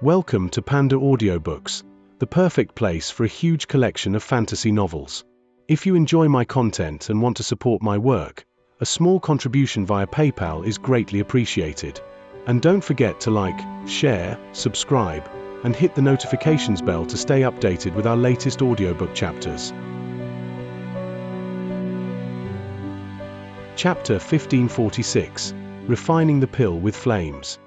Welcome to PandaAudioBooks, the perfect place for a huge collection of fantasy novels. If you enjoy my content and want to support my work, a small contribution via PayPal is greatly appreciated. And don't forget to like, share, subscribe, and hit the notifications bell to stay updated with our latest audiobook chapters. Chapter 1546, Refining the Pill with Flames.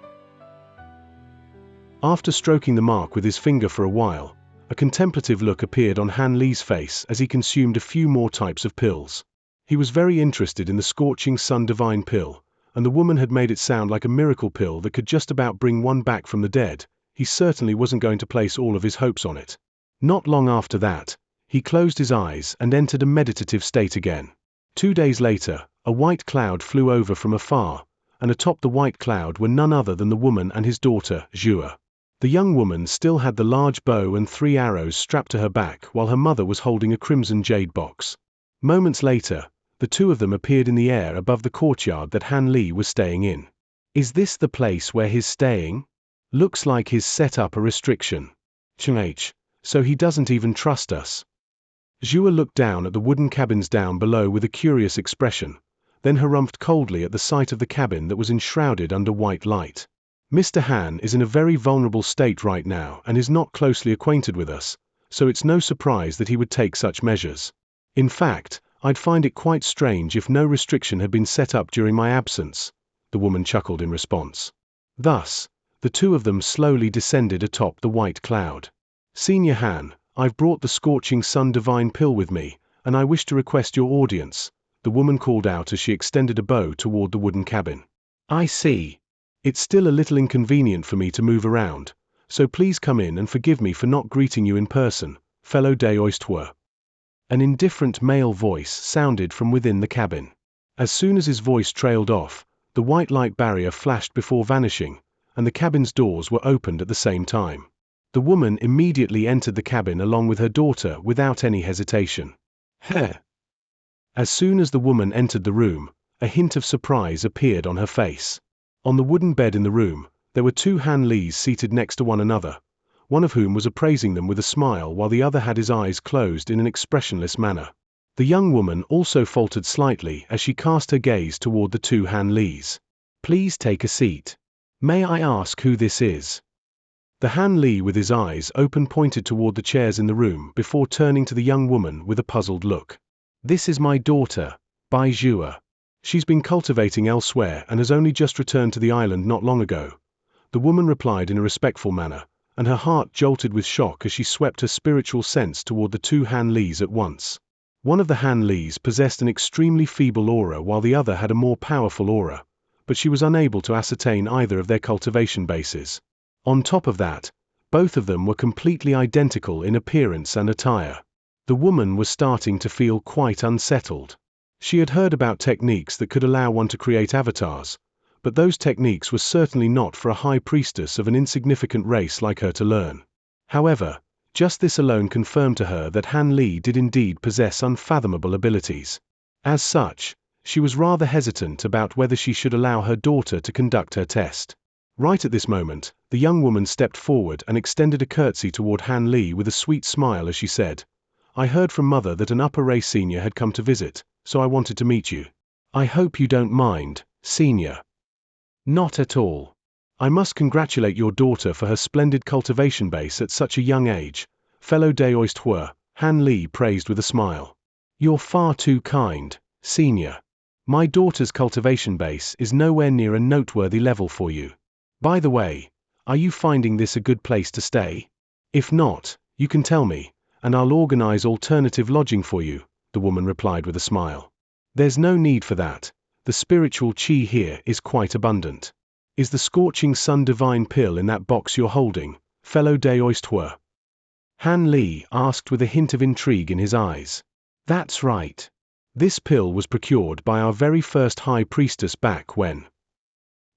After stroking the mark with his finger for a while, a contemplative look appeared on Han Li's face as he consumed a few more types of pills. He was very interested in the Scorching Sun Divine Pill, and the woman had made it sound like a miracle pill that could just about bring one back from the dead. He certainly wasn't going to place all of his hopes on it. Not long after that, he closed his eyes and entered a meditative state again. 2 days later, a white cloud flew over from afar, and atop the white cloud were none other than the woman and his daughter, Xianxia. The young woman still had the large bow and 3 arrows strapped to her back while her mother was holding a crimson jade box. Moments later, the two of them appeared in the air above the courtyard that Han Li was staying in. Is this the place where he's staying? Looks like he's set up a restriction. So he doesn't even trust us. Xianxia looked down at the wooden cabins down below with a curious expression, then harumphed coldly at the sight of the cabin that was enshrouded under white light. Mr. Han is in a very vulnerable state right now and is not closely acquainted with us, so it's no surprise that he would take such measures. In fact, I'd find it quite strange if no restriction had been set up during my absence, the woman chuckled in response. Thus, the two of them slowly descended atop the white cloud. Senior Han, I've brought the Scorching Sun Divine Pill with me, and I wish to request your audience, the woman called out as she extended a bow toward the wooden cabin. I see. It's still a little inconvenient for me to move around, so please come in and forgive me for not greeting you in person, fellow Daoistwa. An indifferent male voice sounded from within the cabin. As soon as his voice trailed off, the white light barrier flashed before vanishing, and the cabin's doors were opened at the same time. The woman immediately entered the cabin along with her daughter without any hesitation. Heh! As soon as the woman entered the room, a hint of surprise appeared on her face. On the wooden bed in the room, there were 2 Han Lis seated next to one another, one of whom was appraising them with a smile while the other had his eyes closed in an expressionless manner. The young woman also faltered slightly as she cast her gaze toward the 2 Han Lis. Please take a seat. May I ask who this is? The Han Li with his eyes open pointed toward the chairs in the room before turning to the young woman with a puzzled look. This is my daughter, Bai Xianxia. She's been cultivating elsewhere and has only just returned to the island not long ago, the woman replied in a respectful manner, and her heart jolted with shock as she swept her spiritual sense toward the 2 Han Lis at once. One of the Han Lis possessed an extremely feeble aura while the other had a more powerful aura, but she was unable to ascertain either of their cultivation bases. On top of that, both of them were completely identical in appearance and attire. The woman was starting to feel quite unsettled. She had heard about techniques that could allow one to create avatars, but those techniques were certainly not for a high priestess of an insignificant race like her to learn. However, just this alone confirmed to her that Han Li did indeed possess unfathomable abilities. As such, she was rather hesitant about whether she should allow her daughter to conduct her test. Right at this moment, the young woman stepped forward and extended a curtsy toward Han Li with a sweet smile as she said, I heard from Mother that an upper race senior had come to visit, so I wanted to meet you. I hope you don't mind, senior. Not at all. I must congratulate your daughter for her splendid cultivation base at such a young age, fellow Daoistwa, Han Li praised with a smile. You're far too kind, senior. My daughter's cultivation base is nowhere near a noteworthy level for you. By the way, are you finding this a good place to stay? If not, you can tell me, and I'll organize alternative lodging for you, the woman replied with a smile. There's no need for that. The spiritual qi here is quite abundant. Is the Scorching Sun Divine Pill in that box you're holding, fellow Daoistwa? Han Li asked with a hint of intrigue in his eyes. That's right. This pill was procured by our very first high priestess back when.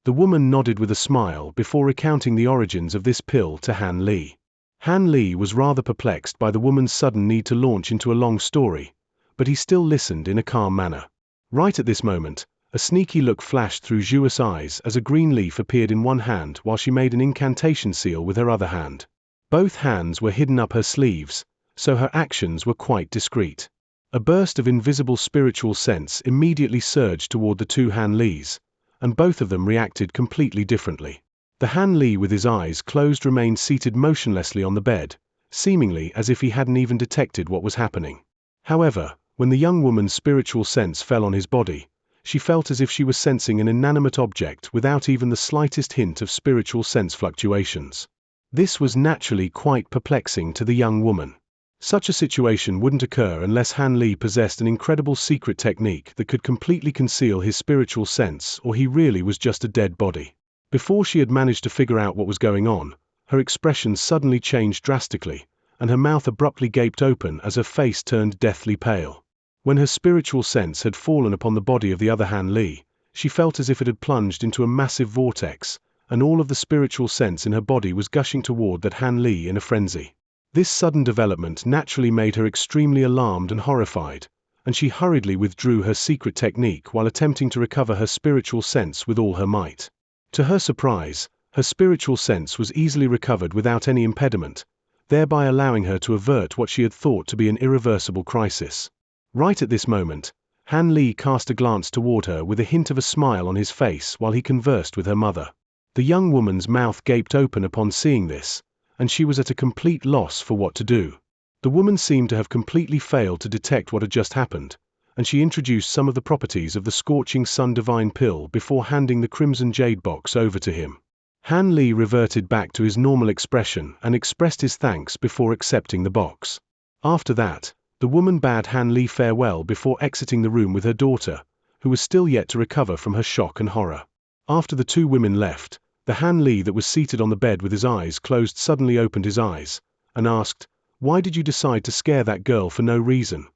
The woman nodded with a smile before recounting the origins of this pill to Han Li. Han Li was rather perplexed by the woman's sudden need to launch into a long story, but he still listened in a calm manner. Right at this moment, A sneaky look flashed through Zhua's eyes as a green leaf appeared in one hand while she made an incantation seal with her other hand. Both hands were hidden up her sleeves, so her actions were quite discreet. A burst of invisible spiritual sense immediately surged toward the two Han Lis, and both of them reacted completely differently. The Han Li with his eyes closed remained seated motionlessly on the bed, seemingly as if he hadn't even detected what was happening. However, when the young woman's spiritual sense fell on his body, she felt as if she was sensing an inanimate object without even the slightest hint of spiritual sense fluctuations. This was naturally quite perplexing to the young woman. Such a situation wouldn't occur unless Han Li possessed an incredible secret technique that could completely conceal his spiritual sense, or he really was just a dead body. Before she had managed to figure out what was going on, her expression suddenly changed drastically, and her mouth abruptly gaped open as her face turned deathly pale. When her spiritual sense had fallen upon the body of the other Han Li, she felt as if it had plunged into a massive vortex, and all of the spiritual sense in her body was gushing toward that Han Li in a frenzy. This sudden development naturally made her extremely alarmed and horrified, and she hurriedly withdrew her secret technique while attempting to recover her spiritual sense with all her might. To her surprise, her spiritual sense was easily recovered without any impediment, thereby allowing her to avert what she had thought to be an irreversible crisis. Right at this moment, Han Li cast a glance toward her with a hint of a smile on his face while he conversed with her mother. The young woman's mouth gaped open upon seeing this, and she was at a complete loss for what to do. The woman seemed to have completely failed to detect what had just happened, and she introduced some of the properties of the Scorching Sun Divine Pill before handing the Crimson Jade box over to him. Han Li reverted back to his normal expression and expressed his thanks before accepting the box. After that, the woman bade Han Li farewell before exiting the room with her daughter, who was still yet to recover from her shock and horror. After the two women left, the Han Li that was seated on the bed with his eyes closed suddenly opened his eyes, and asked, "Why did you decide to scare that girl for no reason?"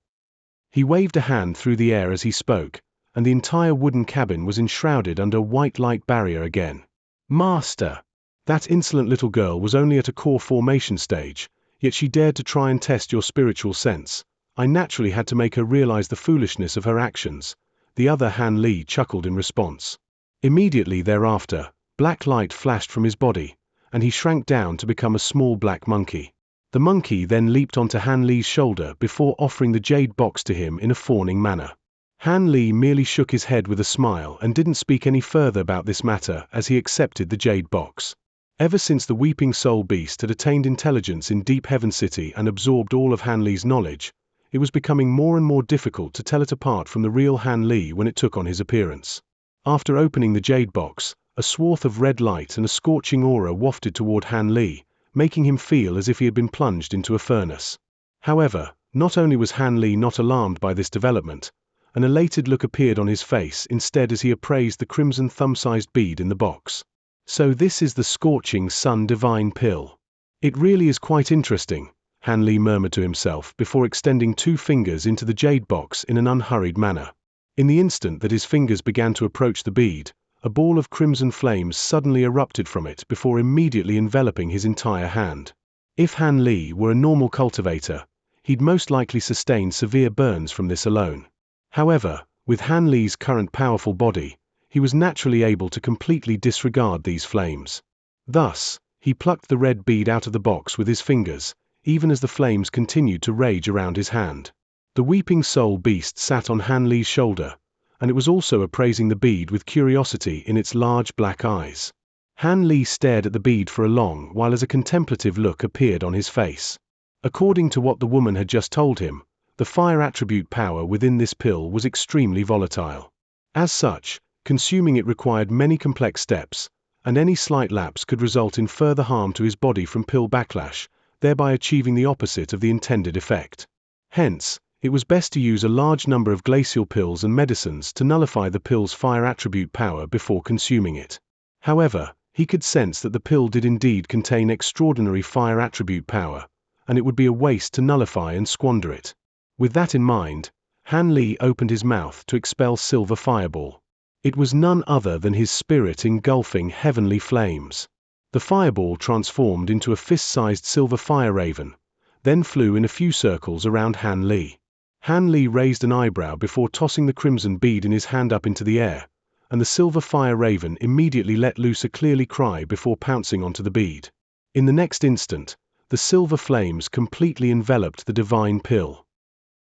He waved a hand through the air as he spoke, and the entire wooden cabin was enshrouded under a white light barrier again. "Master!" That insolent little girl was only at a core formation stage, yet she dared to try and test your spiritual sense. I naturally had to make her realize the foolishness of her actions. The other Han Li chuckled in response. Immediately thereafter, black light flashed from his body, and he shrank down to become a small black monkey. The monkey then leaped onto Han Li's shoulder before offering the jade box to him in a fawning manner. Han Li merely shook his head with a smile and didn't speak any further about this matter as he accepted the jade box. Ever since the Weeping Soul Beast had attained intelligence in Deep Heaven City and absorbed all of Han Li's knowledge, it was becoming more and more difficult to tell it apart from the real Han Li when it took on his appearance. After opening the jade box, a swath of red light and a scorching aura wafted toward Han Li, making him feel as if he had been plunged into a furnace. However, not only was Han Li not alarmed by this development, an elated look appeared on his face instead as he appraised the crimson thumb-sized bead in the box. "So this is the Scorching Sun Divine Pill. It really is quite interesting," Han Li murmured to himself before extending two fingers into the jade box in an unhurried manner. In the instant that his fingers began to approach the bead, a ball of crimson flames suddenly erupted from it before immediately enveloping his entire hand. If Han Li were a normal cultivator, he'd most likely sustain severe burns from this alone. However, with Han Li's current powerful body, he was naturally able to completely disregard these flames. Thus, he plucked the red bead out of the box with his fingers, even as the flames continued to rage around his hand. The Weeping Soul Beast sat on Han Li's shoulder, and it was also appraising the bead with curiosity in its large black eyes. Han Li stared at the bead for a long while as a contemplative look appeared on his face. According to what the woman had just told him, the fire attribute power within this pill was extremely volatile. As such, consuming it required many complex steps, and any slight lapse could result in further harm to his body from pill backlash, thereby achieving the opposite of the intended effect. Hence, it was best to use a large number of glacial pills and medicines to nullify the pill's fire attribute power before consuming it. However, he could sense that the pill did indeed contain extraordinary fire attribute power, and it would be a waste to nullify and squander it. With that in mind, Han Li opened his mouth to expel Silver Fireball. It was none other than his spirit engulfing heavenly flames. The fireball transformed into a fist-sized silver fire raven, then flew in a few circles around Han Li. Han Li raised an eyebrow before tossing the crimson bead in his hand up into the air, and the silver fire raven immediately let loose a clearly cry before pouncing onto the bead. In the next instant, the silver flames completely enveloped the divine pill.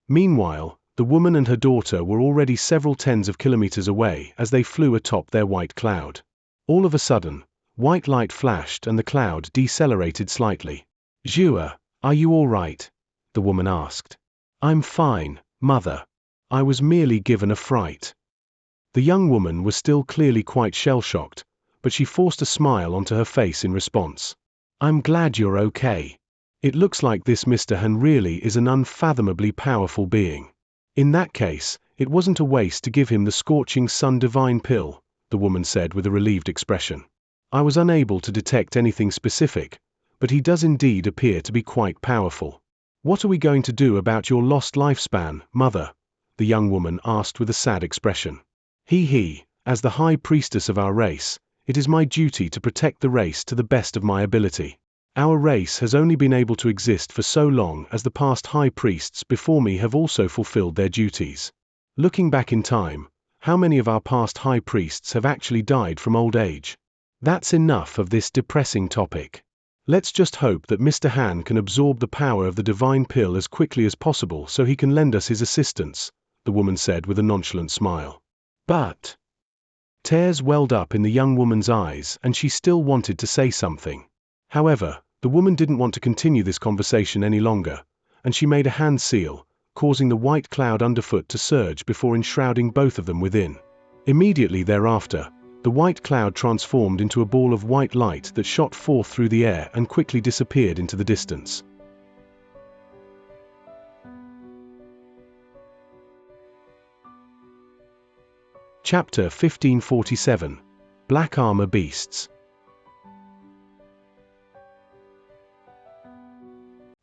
Meanwhile, the woman and her daughter were already several tens of kilometers away as they flew atop their white cloud. All of a sudden, white light flashed and the cloud decelerated slightly. "Zhua, are you all right?" the woman asked. "I'm fine, mother. I was merely given a fright." The young woman was still clearly quite shell-shocked, but she forced a smile onto her face in response. "I'm glad you're okay. It looks like this Mr. Han really is an unfathomably powerful being. In that case, it wasn't a waste to give him the scorching sun divine pill," the woman said with a relieved expression. "I was unable to detect anything specific, but he does indeed appear to be quite powerful." "What are we going to do about your lost lifespan, mother?" the young woman asked with a sad expression. As the high priestess of our race, it is my duty to protect the race to the best of my ability. Our race has only been able to exist for so long as the past high priests before me have also fulfilled their duties. Looking back in time, how many of our past high priests have actually died from old age? That's enough of this depressing topic. Let's just hope that Mr. Han can absorb the power of the divine pill as quickly as possible so he can lend us his assistance," the woman said with a nonchalant smile. "But..." Tears welled up in the young woman's eyes and she still wanted to say something. However, the woman didn't want to continue this conversation any longer, and she made a hand seal, causing the white cloud underfoot to surge before enshrouding both of them within. Immediately thereafter, the white cloud transformed into a ball of white light that shot forth through the air and quickly disappeared into the distance. Chapter 1547. Black Armor Beasts.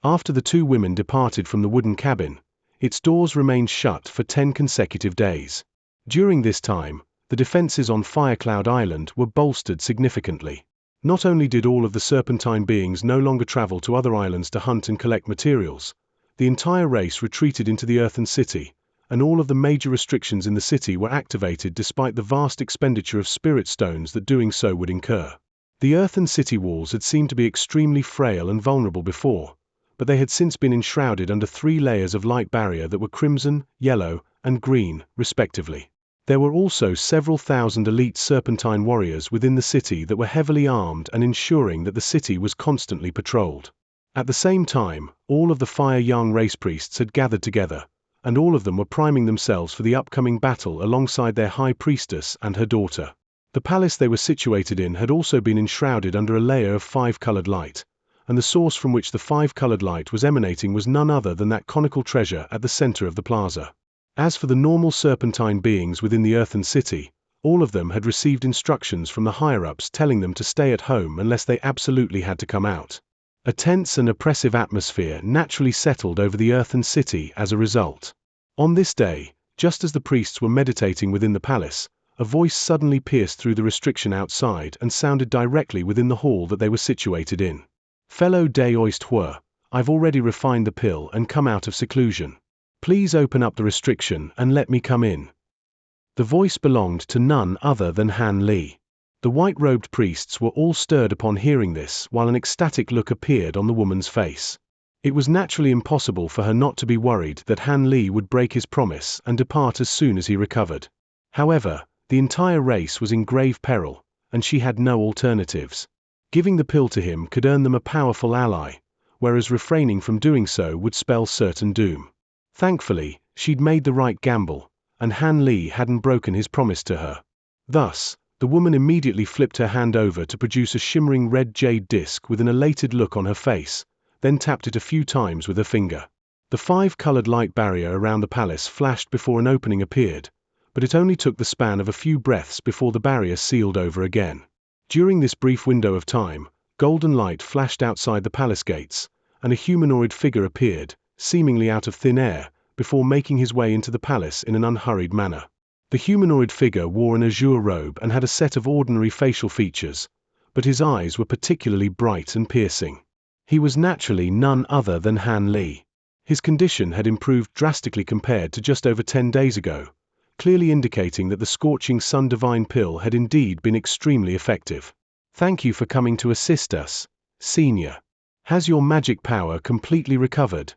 After the two women departed from the wooden cabin, its doors remained shut for 10 consecutive days. During this time, the defenses on Firecloud Island were bolstered significantly. Not only did all of the serpentine beings no longer travel to other islands to hunt and collect materials, the entire race retreated into the Earthen City, and all of the major restrictions in the city were activated despite the vast expenditure of spirit stones that doing so would incur. The Earthen City walls had seemed to be extremely frail and vulnerable before, but they had since been enshrouded under 3 layers of light barrier that were crimson, yellow, and green, respectively. There were also several thousand elite serpentine warriors within the city that were heavily armed and ensuring that the city was constantly patrolled. At the same time, all of the Fire Yang race priests had gathered together, and all of them were priming themselves for the upcoming battle alongside their high priestess and her daughter. The palace they were situated in had also been enshrouded under a layer of 5-colored light, and the source from which the 5-colored light was emanating was none other than that conical treasure at the center of the plaza. As for the normal serpentine beings within the Earthen City, all of them had received instructions from the higher-ups telling them to stay at home unless they absolutely had to come out. A tense and oppressive atmosphere naturally settled over the Earthen City as a result. On this day, just as the priests were meditating within the palace, a voice suddenly pierced through the restriction outside and sounded directly within the hall that they were situated in. "Fellow Daoist Hua, I've already refined the pill and come out of seclusion. Please open up the restriction and let me come in." The voice belonged to none other than Han Li. The white-robed priests were all stirred upon hearing this, while an ecstatic look appeared on the woman's face. It was naturally impossible for her not to be worried that Han Li would break his promise and depart as soon as he recovered. However, the entire race was in grave peril, and she had no alternatives. Giving the pill to him could earn them a powerful ally, whereas refraining from doing so would spell certain doom. Thankfully, she'd made the right gamble, and Han Li hadn't broken his promise to her. Thus, the woman immediately flipped her hand over to produce a shimmering red jade disc with an elated look on her face, then tapped it a few times with her finger. The 5-colored light barrier around the palace flashed before an opening appeared, but it only took the span of a few breaths before the barrier sealed over again. During this brief window of time, golden light flashed outside the palace gates, and a humanoid figure appeared, seemingly out of thin air, before making his way into the palace in an unhurried manner. The humanoid figure wore an azure robe and had a set of ordinary facial features, but his eyes were particularly bright and piercing. He was naturally none other than Han Li. His condition had improved drastically compared to just over 10 days ago, clearly indicating that the Scorching Sun Divine Pill had indeed been extremely effective. Thank you for coming to assist us, Xianxia. Has your magic power completely recovered?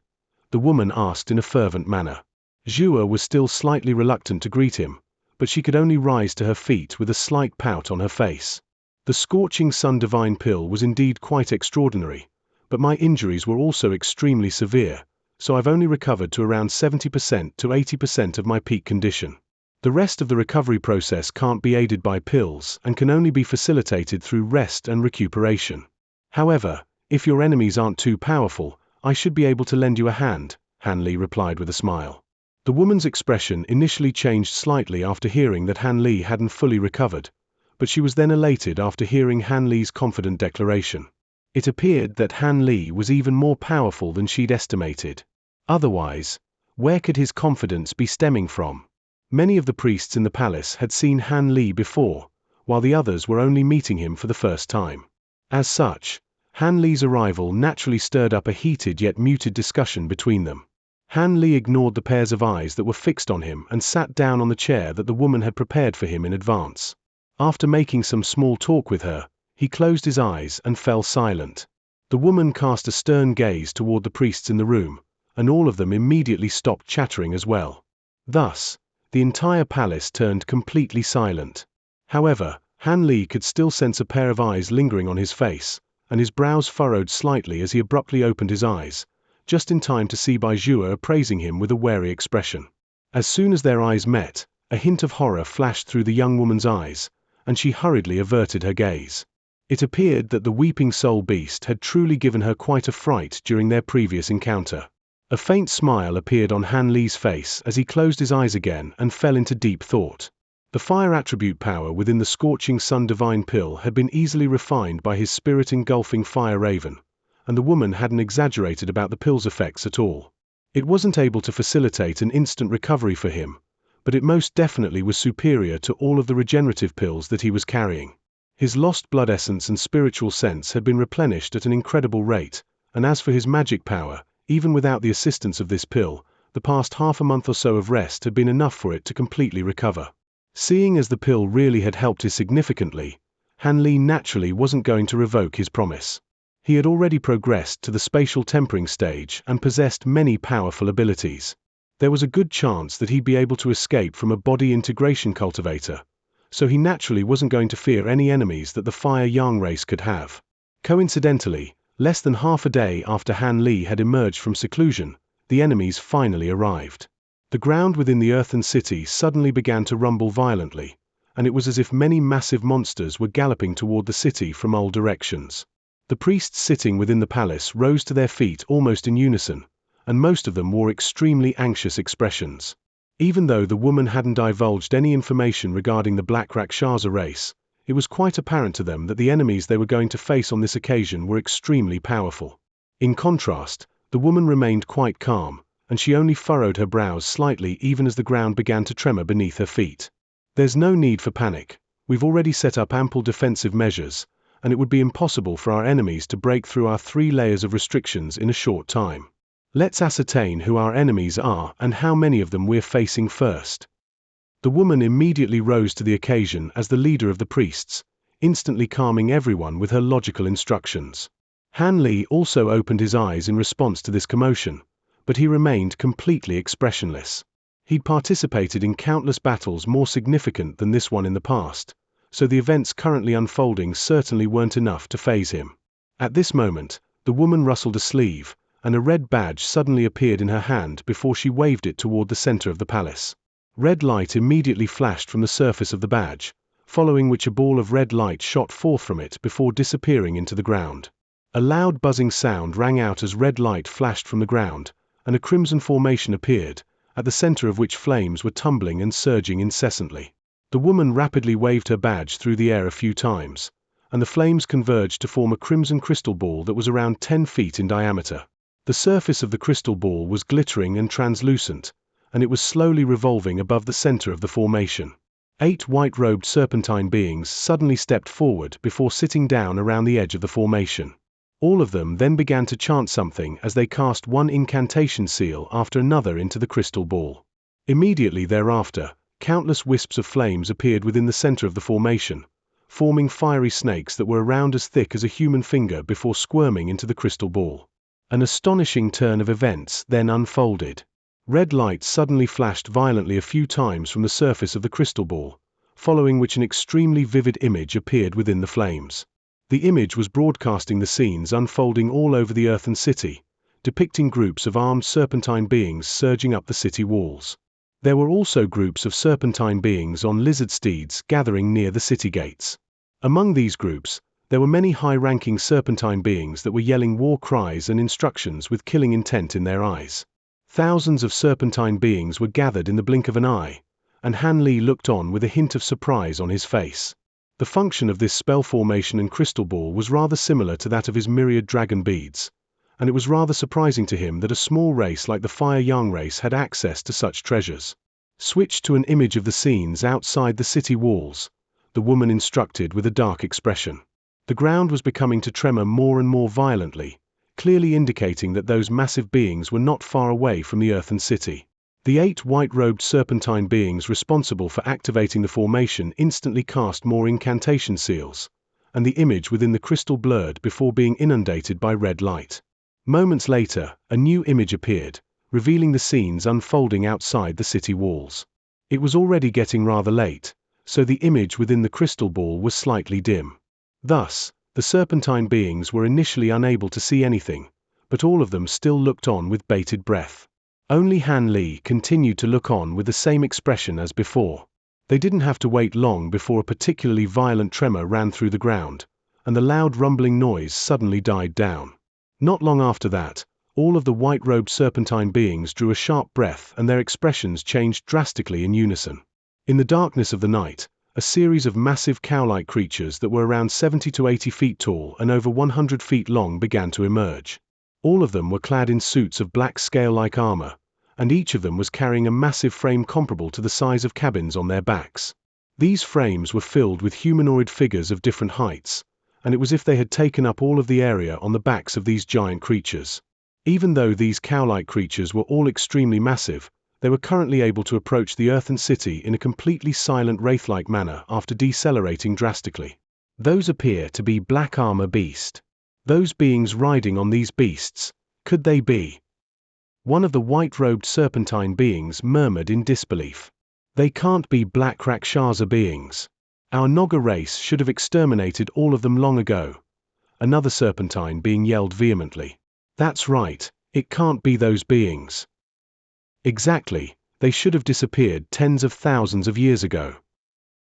The woman asked in a fervent manner. Xianxia was still slightly reluctant to greet him, but she could only rise to her feet with a slight pout on her face. The Scorching Sun Divine Pill was indeed quite extraordinary, but my injuries were also extremely severe, so I've only recovered to around 70% to 80% of my peak condition. The rest of the recovery process can't be aided by pills and can only be facilitated through rest and recuperation. However, if your enemies aren't too powerful, I should be able to lend you a hand, Han Li replied with a smile. The woman's expression initially changed slightly after hearing that Han Li hadn't fully recovered, but she was then elated after hearing Han Li's confident declaration. It appeared that Han Li was even more powerful than she'd estimated. Otherwise, where could his confidence be stemming from? Many of the priests in the palace had seen Han Li before, while the others were only meeting him for the first time. As such, Han Li's arrival naturally stirred up a heated yet muted discussion between them. Han Li ignored the pairs of eyes that were fixed on him and sat down on the chair that the woman had prepared for him in advance. After making some small talk with her, he closed his eyes and fell silent. The woman cast a stern gaze toward the priests in the room, and all of them immediately stopped chattering as well. Thus, the entire palace turned completely silent. However, Han Li could still sense a pair of eyes lingering on his face, and his brows furrowed slightly as he abruptly opened his eyes, just in time to see Bai Zhuo appraising him with a wary expression. As soon as their eyes met, a hint of horror flashed through the young woman's eyes, and she hurriedly averted her gaze. It appeared that the weeping soul beast had truly given her quite a fright during their previous encounter. A faint smile appeared on Han Li's face as he closed his eyes again and fell into deep thought. The fire attribute power within the Scorching Sun Divine Pill had been easily refined by his spirit-engulfing fire raven, and the woman hadn't exaggerated about the pill's effects at all. It wasn't able to facilitate an instant recovery for him, but it most definitely was superior to all of the regenerative pills that he was carrying. His lost blood essence and spiritual sense had been replenished at an incredible rate, and as for his magic power, even without the assistance of this pill, the past half a month or so of rest had been enough for it to completely recover. Seeing as the pill really had helped him significantly, Han Li naturally wasn't going to revoke his promise. He had already progressed to the spatial tempering stage and possessed many powerful abilities. There was a good chance that he'd be able to escape from a body integration cultivator, so he naturally wasn't going to fear any enemies that the Fire Yang race could have. Coincidentally, less than half a day after Han Li had emerged from seclusion, the enemies finally arrived. The ground within the earthen city suddenly began to rumble violently, and it was as if many massive monsters were galloping toward the city from all directions. The priests sitting within the palace rose to their feet almost in unison, and most of them wore extremely anxious expressions. Even though the woman hadn't divulged any information regarding the Black Rakshasa race, it was quite apparent to them that the enemies they were going to face on this occasion were extremely powerful. In contrast, the woman remained quite calm, and she only furrowed her brows slightly even as the ground began to tremor beneath her feet. There's no need for panic. We've already set up ample defensive measures, and it would be impossible for our enemies to break through our 3 layers of restrictions in a short time. Let's ascertain who our enemies are and how many of them we're facing first. The woman immediately rose to the occasion as the leader of the priests, instantly calming everyone with her logical instructions. Han Li also opened his eyes in response to this commotion, but he remained completely expressionless. He'd participated in countless battles more significant than this one in the past, so the events currently unfolding certainly weren't enough to faze him. At this moment, the woman rustled a sleeve, and a red badge suddenly appeared in her hand before she waved it toward the center of the palace. Red light immediately flashed from the surface of the badge, following which a ball of red light shot forth from it before disappearing into the ground. A loud buzzing sound rang out as red light flashed from the ground, and a crimson formation appeared, at the center of which flames were tumbling and surging incessantly. The woman rapidly waved her badge through the air a few times, and the flames converged to form a crimson crystal ball that was around 10 feet in diameter. The surface of the crystal ball was glittering and translucent, and it was slowly revolving above the center of the formation. 8 white-robed serpentine beings suddenly stepped forward before sitting down around the edge of the formation. All of them then began to chant something as they cast one incantation seal after another into the crystal ball. Immediately thereafter, countless wisps of flames appeared within the center of the formation, forming fiery snakes that were around as thick as a human finger before squirming into the crystal ball. An astonishing turn of events then unfolded. Red light suddenly flashed violently a few times from the surface of the crystal ball, following which an extremely vivid image appeared within the flames. The image was broadcasting the scenes unfolding all over the earthen city, depicting groups of armed serpentine beings surging up the city walls. There were also groups of serpentine beings on lizard steeds gathering near the city gates. Among these groups, there were many high-ranking serpentine beings that were yelling war cries and instructions with killing intent in their eyes. Thousands of serpentine beings were gathered in the blink of an eye, and Han Li looked on with a hint of surprise on his face. The function of this spell formation and crystal ball was rather similar to that of his myriad dragon beads, and it was rather surprising to him that a small race like the Fire Yang race had access to such treasures. Switch to an image of the scenes outside the city walls, the woman instructed with a dark expression. The ground was beginning to tremor more and more violently, clearly indicating that those massive beings were not far away from the earthen city. The 8 white-robed serpentine beings responsible for activating the formation instantly cast more incantation seals, and the image within the crystal blurred before being inundated by red light. Moments later, a new image appeared, revealing the scenes unfolding outside the city walls. It was already getting rather late, so the image within the crystal ball was slightly dim. Thus, the serpentine beings were initially unable to see anything, but all of them still looked on with bated breath. Only Han Li continued to look on with the same expression as before. They didn't have to wait long before a particularly violent tremor ran through the ground, and the loud rumbling noise suddenly died down. Not long after that, all of the white-robed serpentine beings drew a sharp breath and their expressions changed drastically in unison. In the darkness of the night, a series of massive cow-like creatures that were around 70 to 80 feet tall and over 100 feet long began to emerge. All of them were clad in suits of black scale-like armor, and each of them was carrying a massive frame comparable to the size of cabins on their backs. These frames were filled with humanoid figures of different heights, and it was as if they had taken up all of the area on the backs of these giant creatures. Even though these cow-like creatures were all extremely massive, they were currently able to approach the earthen city in a completely silent wraith-like manner after decelerating drastically. Those appear to be black armor beasts. Those beings riding on these beasts, could they be? One of the white-robed serpentine beings murmured in disbelief. They can't be black Rakshasa beings. Our Naga race should have exterminated all of them long ago. Another serpentine being yelled vehemently. That's right, it can't be those beings. Exactly, they should have disappeared tens of thousands of years ago.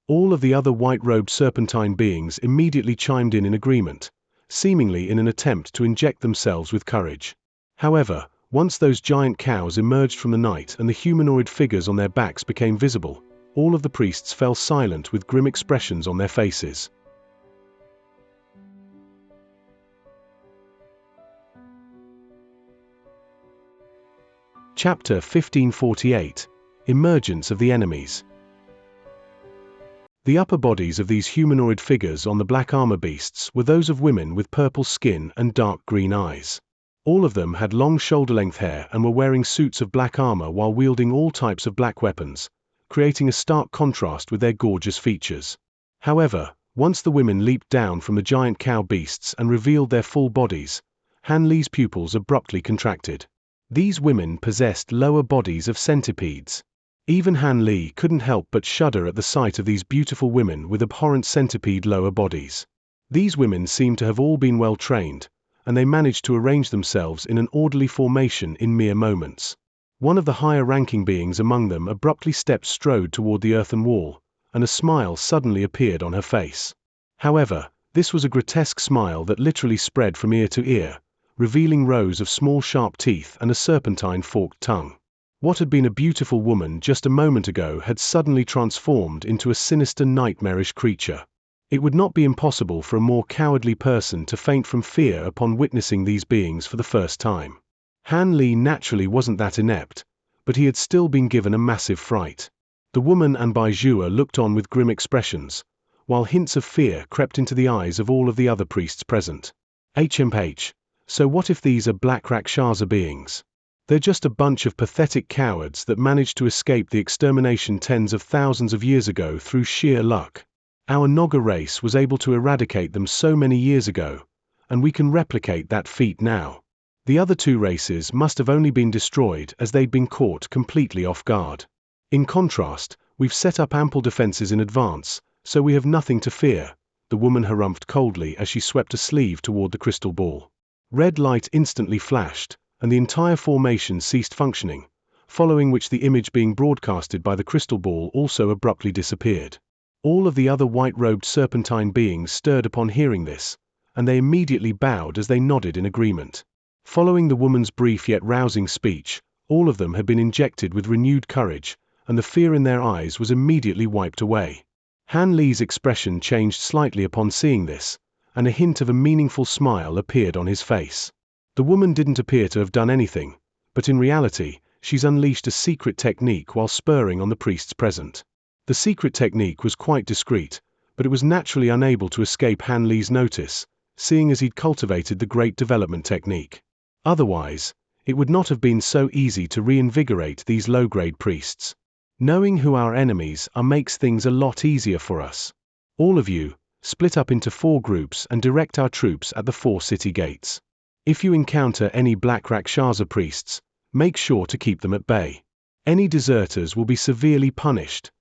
All of the other white-robed serpentine beings immediately chimed in agreement, seemingly in an attempt to inject themselves with courage. However, once those giant cows emerged from the night and the humanoid figures on their backs became visible, all of the priests fell silent with grim expressions on their faces. Chapter 1548 Emergence of the Enemies. The upper bodies of these humanoid figures on the black armor beasts were those of women with purple skin and dark green eyes. All of them had long shoulder-length hair and were wearing suits of black armor while wielding all types of black weapons, creating a stark contrast with their gorgeous features. However, once the women leaped down from the giant cow beasts and revealed their full bodies, Han Li's pupils abruptly contracted. These women possessed lower bodies of centipedes. Even Han Li couldn't help but shudder at the sight of these beautiful women with abhorrent centipede lower bodies. These women seemed to have all been well trained, and they managed to arrange themselves in an orderly formation in mere moments. One of the higher-ranking beings among them abruptly strode toward the earthen wall, and a smile suddenly appeared on her face. However, this was a grotesque smile that literally spread from ear to ear, revealing rows of small sharp teeth and a serpentine forked tongue. What had been a beautiful woman just a moment ago had suddenly transformed into a sinister nightmarish creature. It would not be impossible for a more cowardly person to faint from fear upon witnessing these beings for the first time. Han Li naturally wasn't that inept, but he had still been given a massive fright. The woman and Bai Zhua looked on with grim expressions, while hints of fear crept into the eyes of all of the other priests present. HMH. So what if these are Black Rakshasa beings? They're just a bunch of pathetic cowards that managed to escape the extermination tens of thousands of years ago through sheer luck. Our Naga race was able to eradicate them so many years ago, and we can replicate that feat now. The other two races must have only been destroyed as they'd been caught completely off guard. In contrast, we've set up ample defenses in advance, so we have nothing to fear, the woman harumphed coldly as she swept a sleeve toward the crystal ball. Red light instantly flashed, and the entire formation ceased functioning, following which the image being broadcasted by the crystal ball also abruptly disappeared. All of the other white-robed serpentine beings stirred upon hearing this, and they immediately bowed as they nodded in agreement. Following the woman's brief yet rousing speech, all of them had been injected with renewed courage, and the fear in their eyes was immediately wiped away. Han Li's expression changed slightly upon seeing this, and a hint of a meaningful smile appeared on his face. The woman didn't appear to have done anything, but in reality, she's unleashed a secret technique while spurring on the priests present. The secret technique was quite discreet, but it was naturally unable to escape Han Li's notice, seeing as he'd cultivated the Great Development Technique. Otherwise, it would not have been so easy to reinvigorate these low-grade priests. Knowing who our enemies are makes things a lot easier for us. All of you, split up into 4 groups and direct our troops at the 4 city gates. If you encounter any Black Rakshasa priests, make sure to keep them at bay. Any deserters will be severely punished,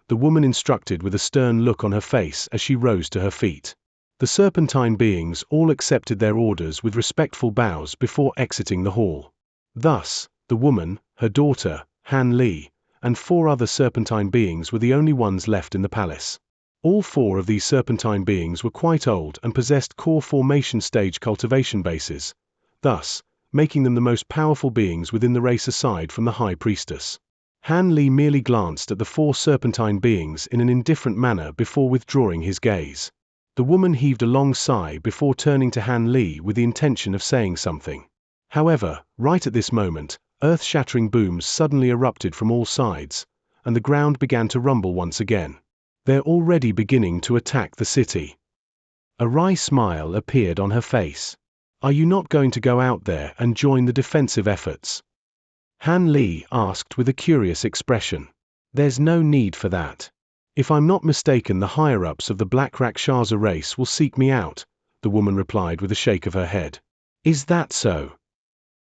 the woman instructed with a stern look on her face as she rose to her feet. The serpentine beings all accepted their orders with respectful bows before exiting the hall. Thus, the woman, her daughter, Han Li, and 4 other serpentine beings were the only ones left in the palace. All 4 of these serpentine beings were quite old and possessed core formation stage cultivation bases, thus, making them the most powerful beings within the race aside from the High Priestess. Han Li merely glanced at the 4 serpentine beings in an indifferent manner before withdrawing his gaze. The woman heaved a long sigh before turning to Han Li with the intention of saying something. However, right at this moment, earth-shattering booms suddenly erupted from all sides, and the ground began to rumble once again. They're already beginning to attack the city. A wry smile appeared on her face. Are you not going to go out there and join the defensive efforts? Han Li asked with a curious expression. There's no need for that. If I'm not mistaken, the higher-ups of the Black Rakshasa race will seek me out, the woman replied with a shake of her head. Is that so?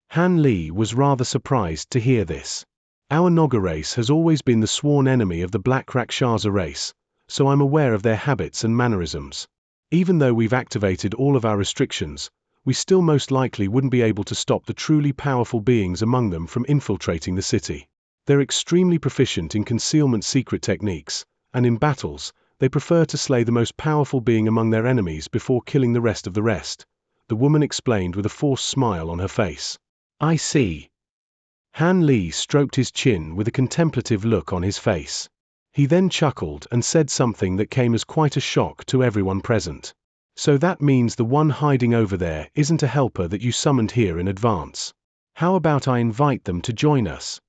Han Li was rather surprised to hear this. Our Naga race has always been the sworn enemy of the Black Rakshasa race, so I'm aware of their habits and mannerisms. Even though we've activated all of our restrictions, we still most likely wouldn't be able to stop the truly powerful beings among them from infiltrating the city. They're extremely proficient in concealment secret techniques, and in battles, they prefer to slay the most powerful being among their enemies before killing the rest of the rest, the woman explained with a forced smile on her face. I see. Han Li stroked his chin with a contemplative look on his face. He then chuckled and said something that came as quite a shock to everyone present. So that means the one hiding over there isn't a helper that you summoned here in advance. How about I invite them to join us?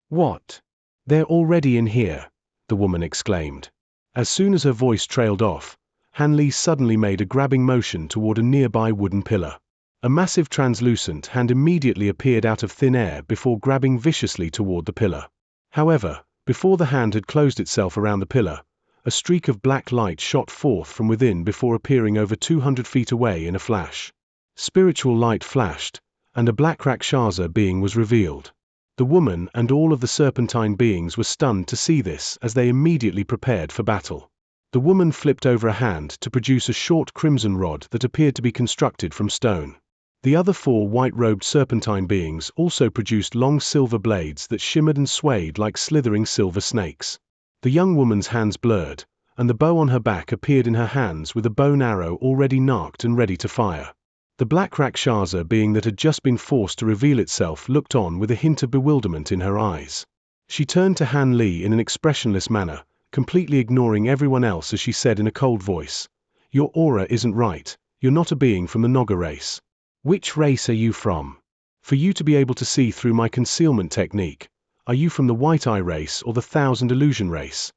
What? They're already in here, the woman exclaimed. As soon as her voice trailed off, Han Li suddenly made a grabbing motion toward a nearby wooden pillar. A massive translucent hand immediately appeared out of thin air before grabbing viciously toward the pillar. However, before the hand had closed itself around the pillar, a streak of black light shot forth from within before appearing over 200 feet away in a flash. Spiritual light flashed, and a Black Rakshasa being was revealed. The woman and all of the serpentine beings were stunned to see this as they immediately prepared for battle. The woman flipped over a hand to produce a short crimson rod that appeared to be constructed from stone. The other 4 white-robed serpentine beings also produced long silver blades that shimmered and swayed like slithering silver snakes. The young woman's hands blurred, and the bow on her back appeared in her hands with a bow and arrow already narked and ready to fire. The Black Rakshasa being that had just been forced to reveal itself looked on with a hint of bewilderment in her eyes. She turned to Han Li in an expressionless manner, completely ignoring everyone else as she said in a cold voice, "Your aura isn't right, you're not a being from the Naga race. Which race are you from? For you to be able to see through my concealment technique, are you from the White Eye race or the Thousand Illusion race?"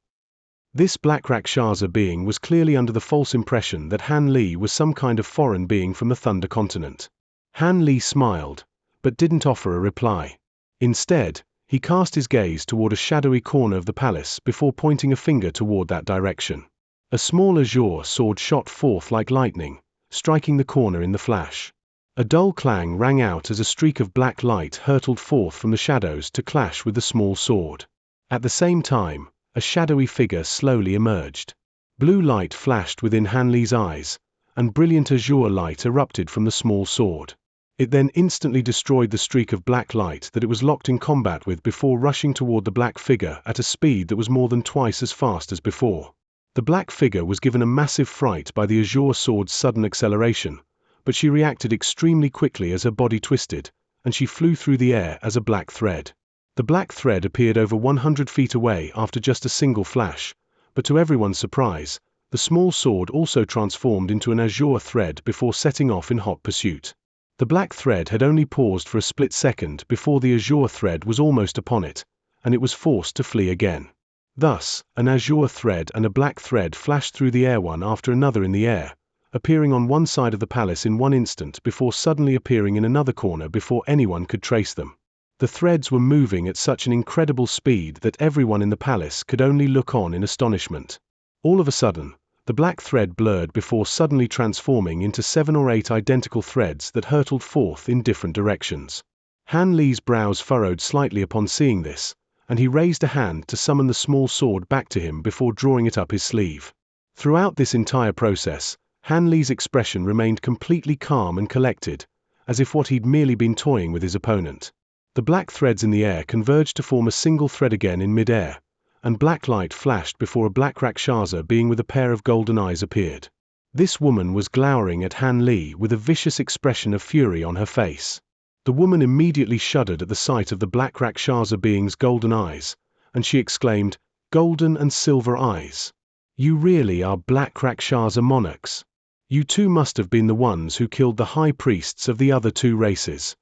This Black Rakshasa being was clearly under the false impression that Han Li was some kind of foreign being from the Thunder Continent. Han Li smiled, but didn't offer a reply. Instead, he cast his gaze toward a shadowy corner of the palace before pointing a finger toward that direction. A small azure sword shot forth like lightning, striking the corner in the flash. A dull clang rang out as a streak of black light hurtled forth from the shadows to clash with the small sword. At the same time, a shadowy figure slowly emerged. Blue light flashed within Han Li's eyes, and brilliant azure light erupted from the small sword. It then instantly destroyed the streak of black light that it was locked in combat with before rushing toward the black figure at a speed that was more than twice as fast as before. The black figure was given a massive fright by the azure sword's sudden acceleration, but she reacted extremely quickly as her body twisted, and she flew through the air as a black thread. The black thread appeared over 100 feet away after just a single flash, but to everyone's surprise, the small sword also transformed into an azure thread before setting off in hot pursuit. The black thread had only paused for a split second before the azure thread was almost upon it, and it was forced to flee again. Thus, an azure thread and a black thread flashed through the air one after another in the air, appearing on one side of the palace in one instant before suddenly appearing in another corner before anyone could trace them. The threads were moving at such an incredible speed that everyone in the palace could only look on in astonishment. All of a sudden, the black thread blurred before suddenly transforming into 7 or 8 identical threads that hurtled forth in different directions. Han Li's brows furrowed slightly upon seeing this, and he raised a hand to summon the small sword back to him before drawing it up his sleeve. Throughout this entire process, Han Li's expression remained completely calm and collected, as if what he'd merely been toying with his opponent. The black threads in the air converged to form a single thread again in mid-air, and black light flashed before a Black Rakshasa being with a pair of golden eyes appeared. This woman was glowering at Han Li with a vicious expression of fury on her face. The woman immediately shuddered at the sight of the Black Rakshasa being's golden eyes, and she exclaimed, "Golden and silver eyes. You really are Black Rakshasa monarchs. You two must have been the ones who killed the high priests of the other 2 races.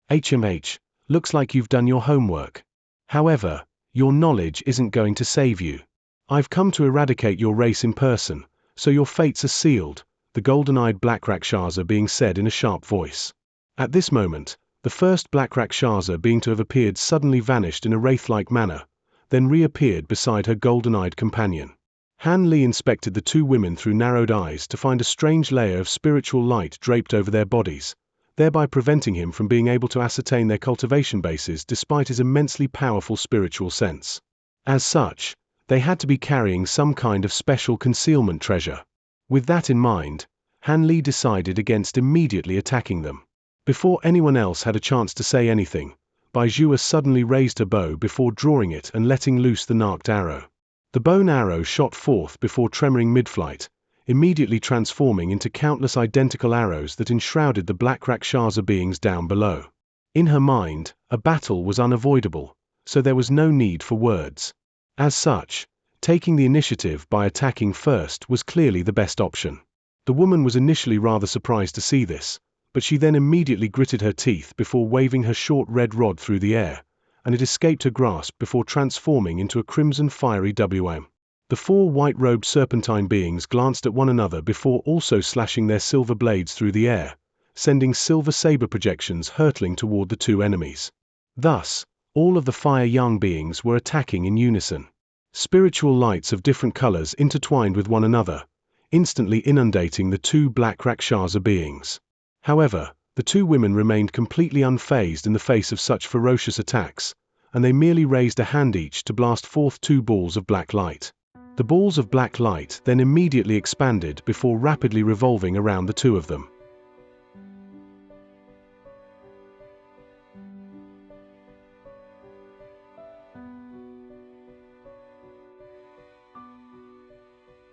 HMH. Looks like you've done your homework. However, your knowledge isn't going to save you. I've come to eradicate your race in person, so your fates are sealed," the golden-eyed Black Rakshasa being said in a sharp voice. At this moment, the first Black Rakshasa being to have appeared suddenly vanished in a wraith-like manner, then reappeared beside her golden-eyed companion. Han Li inspected the 2 women through narrowed eyes to find a strange layer of spiritual light draped over their bodies, thereby preventing him from being able to ascertain their cultivation bases despite his immensely powerful spiritual sense. As such, they had to be carrying some kind of special concealment treasure. With that in mind, Han Li decided against immediately attacking them. Before anyone else had a chance to say anything, Bai Zhua suddenly raised her bow before drawing it and letting loose the narked arrow. The bone arrow shot forth before tremoring mid-flight, immediately transforming into countless identical arrows that enshrouded the Black Rakshasa beings down below. In her mind, a battle was unavoidable, so there was no need for words. As such, taking the initiative by attacking first was clearly the best option. The woman was initially rather surprised to see this, but she then immediately gritted her teeth before waving her short red rod through the air, and it escaped her grasp before transforming into a crimson fiery WM. The 4 white-robed serpentine beings glanced at one another before also slashing their silver blades through the air, sending silver saber projections hurtling toward the 2 enemies. Thus, all of the fire young beings were attacking in unison. Spiritual lights of different colors intertwined with one another, instantly inundating the 2 Black Rakshasa beings. However, the 2 women remained completely unfazed in the face of such ferocious attacks, and they merely raised a hand each to blast forth 2 balls of black light. The balls of black light then immediately expanded before rapidly revolving around the 2 of them.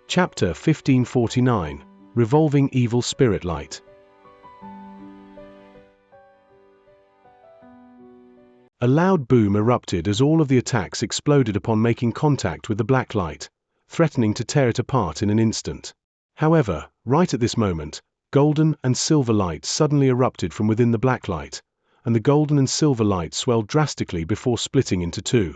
Chapter 1549, Revolving Evil Spirit Light. A loud boom erupted as all of the attacks exploded upon making contact with the black light, threatening to tear it apart in an instant. However, right at this moment, golden and silver light suddenly erupted from within the black light, and the golden and silver light swelled drastically before splitting into 2.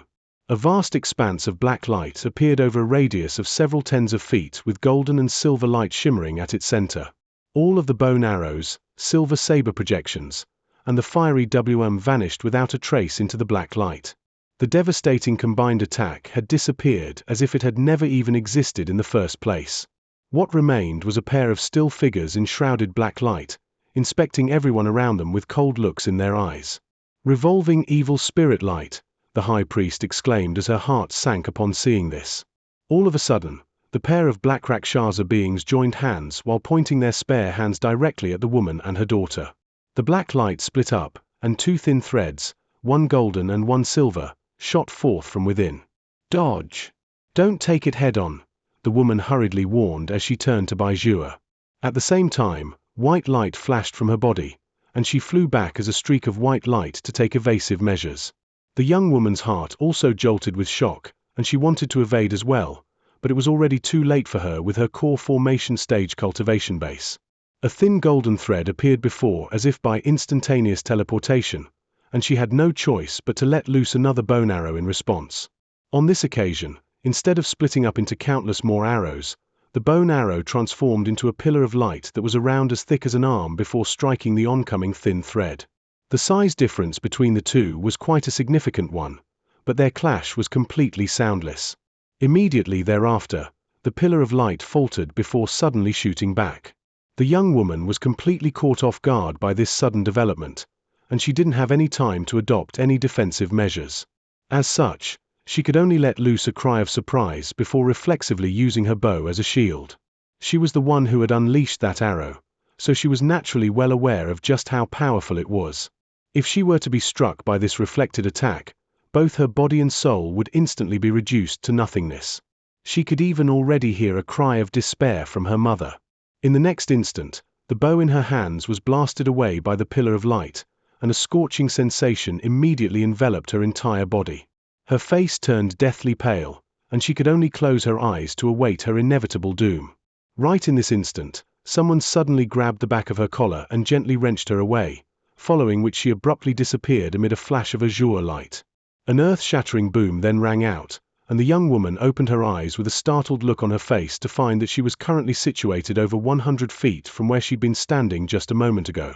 A vast expanse of black light appeared over a radius of several tens of feet, with golden and silver light shimmering at its center. All of the bone arrows, silver saber projections, and the fiery WM vanished without a trace into the black light. The devastating combined attack had disappeared as if it had never even existed in the first place. What remained was a pair of still figures in shrouded black light, inspecting everyone around them with cold looks in their eyes. Revolving evil spirit light, the high priest exclaimed as her heart sank upon seeing this. All of a sudden, the pair of black Rakshasa beings joined hands while pointing their spare hands directly at the woman and her daughter. The black light split up, and two thin threads, one golden and one silver, shot forth from within. Dodge! Don't take it head-on, the woman hurriedly warned as she turned to Baizhua. At the same time, white light flashed from her body, and she flew back as a streak of white light to take evasive measures. The young woman's heart also jolted with shock, and she wanted to evade as well, but it was already too late for her with her core formation stage cultivation base. A thin golden thread appeared before as if by instantaneous teleportation, and she had no choice but to let loose another bone arrow in response. On this occasion, instead of splitting up into countless more arrows, the bone arrow transformed into a pillar of light that was around as thick as an arm before striking the oncoming thin thread. The size difference between the two was quite a significant one, but their clash was completely soundless. Immediately thereafter, the pillar of light faltered before suddenly shooting back. The young woman was completely caught off guard by this sudden development, and she didn't have any time to adopt any defensive measures. As such, she could only let loose a cry of surprise before reflexively using her bow as a shield. She was the one who had unleashed that arrow, so she was naturally well aware of just how powerful it was. If she were to be struck by this reflected attack, both her body and soul would instantly be reduced to nothingness. She could even already hear a cry of despair from her mother. In the next instant, the bow in her hands was blasted away by the pillar of light, and a scorching sensation immediately enveloped her entire body. Her face turned deathly pale, and she could only close her eyes to await her inevitable doom. Right in this instant, someone suddenly grabbed the back of her collar and gently wrenched her away, following which she abruptly disappeared amid a flash of azure light. An earth-shattering boom then rang out, and the young woman opened her eyes with a startled look on her face to find that she was currently situated over 100 feet from where she'd been standing just a moment ago.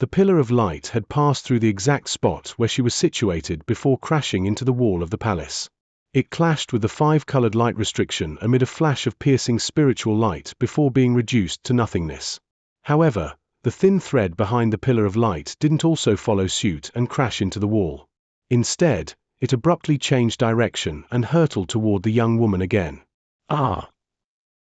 The pillar of light had passed through the exact spot where she was situated before crashing into the wall of the palace. It clashed with the 5-colored light restriction amid a flash of piercing spiritual light before being reduced to nothingness. However, the thin thread behind the pillar of light didn't also follow suit and crash into the wall. Instead, it abruptly changed direction and hurtled toward the young woman again. Ah!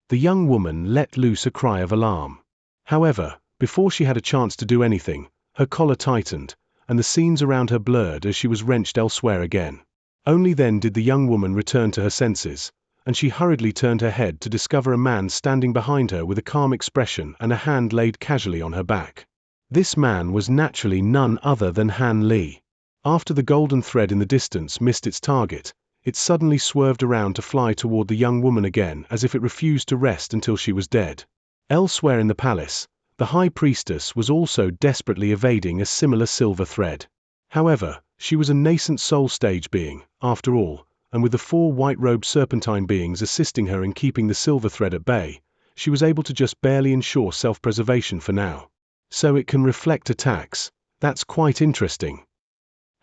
The young woman let loose a cry of alarm. However, before she had a chance to do anything, her collar tightened, and the scenes around her blurred as she was wrenched elsewhere again. Only then did the young woman return to her senses, and she hurriedly turned her head to discover a man standing behind her with a calm expression and a hand laid casually on her back. This man was naturally none other than Han Li. After the golden thread in the distance missed its target, it suddenly swerved around to fly toward the young woman again as if it refused to rest until she was dead. Elsewhere in the palace, the high priestess was also desperately evading a similar silver thread. However, she was a nascent soul stage being, after all, and with the 4 white-robed serpentine beings assisting her in keeping the silver thread at bay, she was able to just barely ensure self-preservation for now. So it can reflect attacks. That's quite interesting.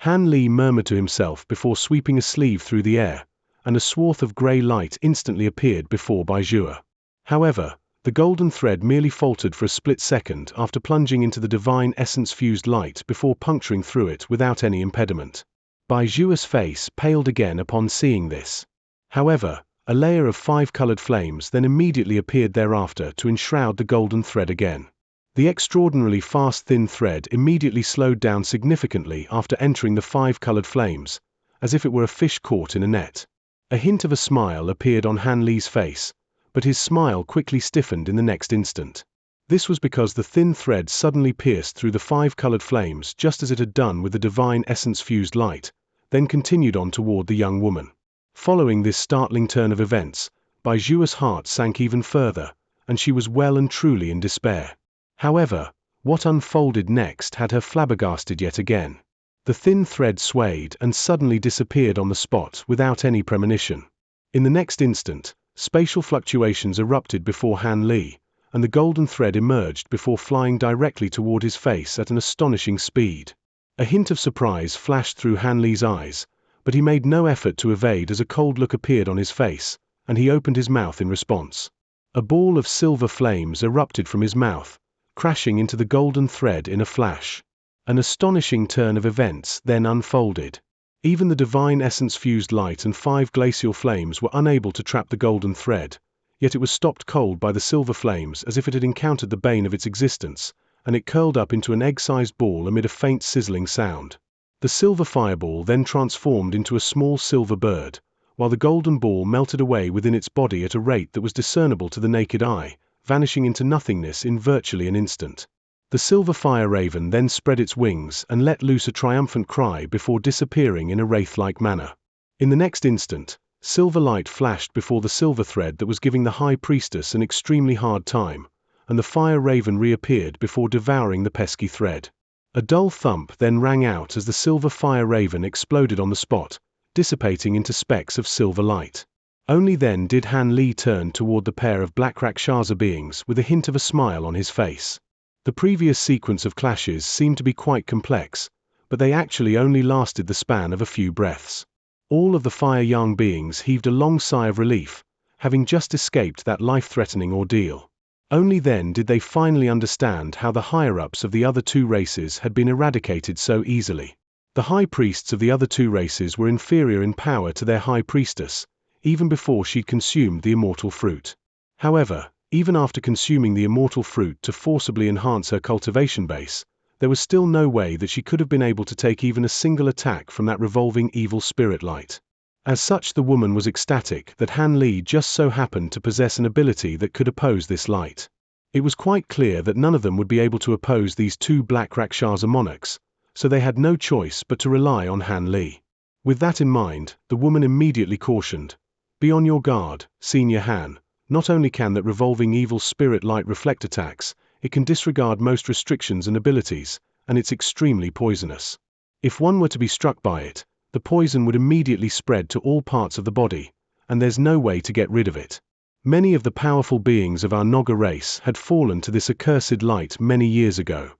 Han Li murmured to himself before sweeping a sleeve through the air, and a swath of grey light instantly appeared before Baizhua. However, the golden thread merely faltered for a split second after plunging into the divine essence-fused light before puncturing through it without any impediment. Baizhua's face paled again upon seeing this. However, a layer of 5-colored flames then immediately appeared thereafter to enshroud the golden thread again. The extraordinarily fast thin thread immediately slowed down significantly after entering the 5-colored flames, as if it were a fish caught in a net. A hint of a smile appeared on Han Li's face, but his smile quickly stiffened in the next instant. This was because the thin thread suddenly pierced through the 5-colored flames just as it had done with the divine essence-fused light, then continued on toward the young woman. Following this startling turn of events, Baizhua's heart sank even further, and she was well and truly in despair. However, what unfolded next had her flabbergasted yet again. The thin thread swayed and suddenly disappeared on the spot without any premonition. In the next instant, spatial fluctuations erupted before Han Li, and the golden thread emerged before flying directly toward his face at an astonishing speed. A hint of surprise flashed through Han Li's eyes, but he made no effort to evade as a cold look appeared on his face, and he opened his mouth in response. A ball of silver flames erupted from his mouth, crashing into the golden thread in a flash. An astonishing turn of events then unfolded. Even the divine essence-fused light and 5 glacial flames were unable to trap the golden thread, yet it was stopped cold by the silver flames as if it had encountered the bane of its existence, and it curled up into an egg-sized ball amid a faint sizzling sound. The silver fireball then transformed into a small silver bird, while the golden ball melted away within its body at a rate that was discernible to the naked eye, vanishing into nothingness in virtually an instant. The silver fire raven then spread its wings and let loose a triumphant cry before disappearing in a wraith-like manner. In the next instant, silver light flashed before the silver thread that was giving the high priestess an extremely hard time, and the fire raven reappeared before devouring the pesky thread. A dull thump then rang out as the silver fire raven exploded on the spot, dissipating into specks of silver light. Only then did Han Li turn toward the pair of black Rakshasa beings with a hint of a smile on his face. The previous sequence of clashes seemed to be quite complex, but they actually only lasted the span of a few breaths. All of the fire young beings heaved a long sigh of relief, having just escaped that life-threatening ordeal. Only then did they finally understand how the higher-ups of the other 2 races had been eradicated so easily. The high priests of the other 2 races were inferior in power to their high priestess, even before she'd consumed the immortal fruit. However, even after consuming the immortal fruit to forcibly enhance her cultivation base, there was still no way that she could have been able to take even a single attack from that revolving evil spirit light. As such, the woman was ecstatic that Han Li just so happened to possess an ability that could oppose this light. It was quite clear that none of them would be able to oppose these 2 black Rakshasa monarchs, so they had no choice but to rely on Han Li. With that in mind, the woman immediately cautioned, "Be on your guard, Senior Han. Not only can that revolving evil spirit light reflect attacks, it can disregard most restrictions and abilities, and it's extremely poisonous. If one were to be struck by it, the poison would immediately spread to all parts of the body, and there's no way to get rid of it. Many of the powerful beings of our Naga race had fallen to this accursed light many years ago."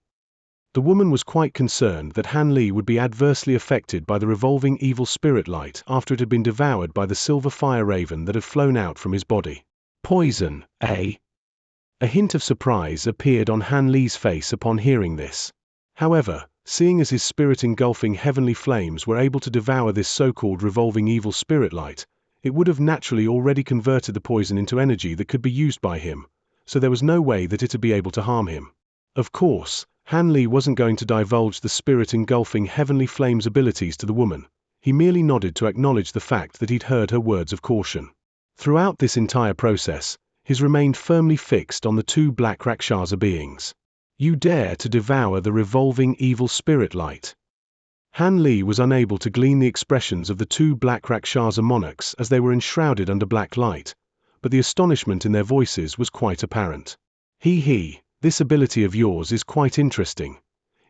The woman was quite concerned that Han Li would be adversely affected by the revolving evil spirit light after it had been devoured by the silver fire raven that had flown out from his body. Poison, eh? A hint of surprise appeared on Han Li's face upon hearing this. However, seeing as his spirit-engulfing heavenly flames were able to devour this so-called revolving evil spirit light, it would have naturally already converted the poison into energy that could be used by him, so there was no way that it'd be able to harm him. Of course, Han Li wasn't going to divulge the spirit-engulfing heavenly flames abilities to the woman. He merely nodded to acknowledge the fact that he'd heard her words of caution. Throughout this entire process, his remained firmly fixed on the 2 black Rakshasa beings. "You dare to devour the revolving evil spirit light?" Han Li was unable to glean the expressions of the 2 black Rakshasa monarchs as they were enshrouded under black light, but the astonishment in their voices was quite apparent. He, this ability of yours is quite interesting.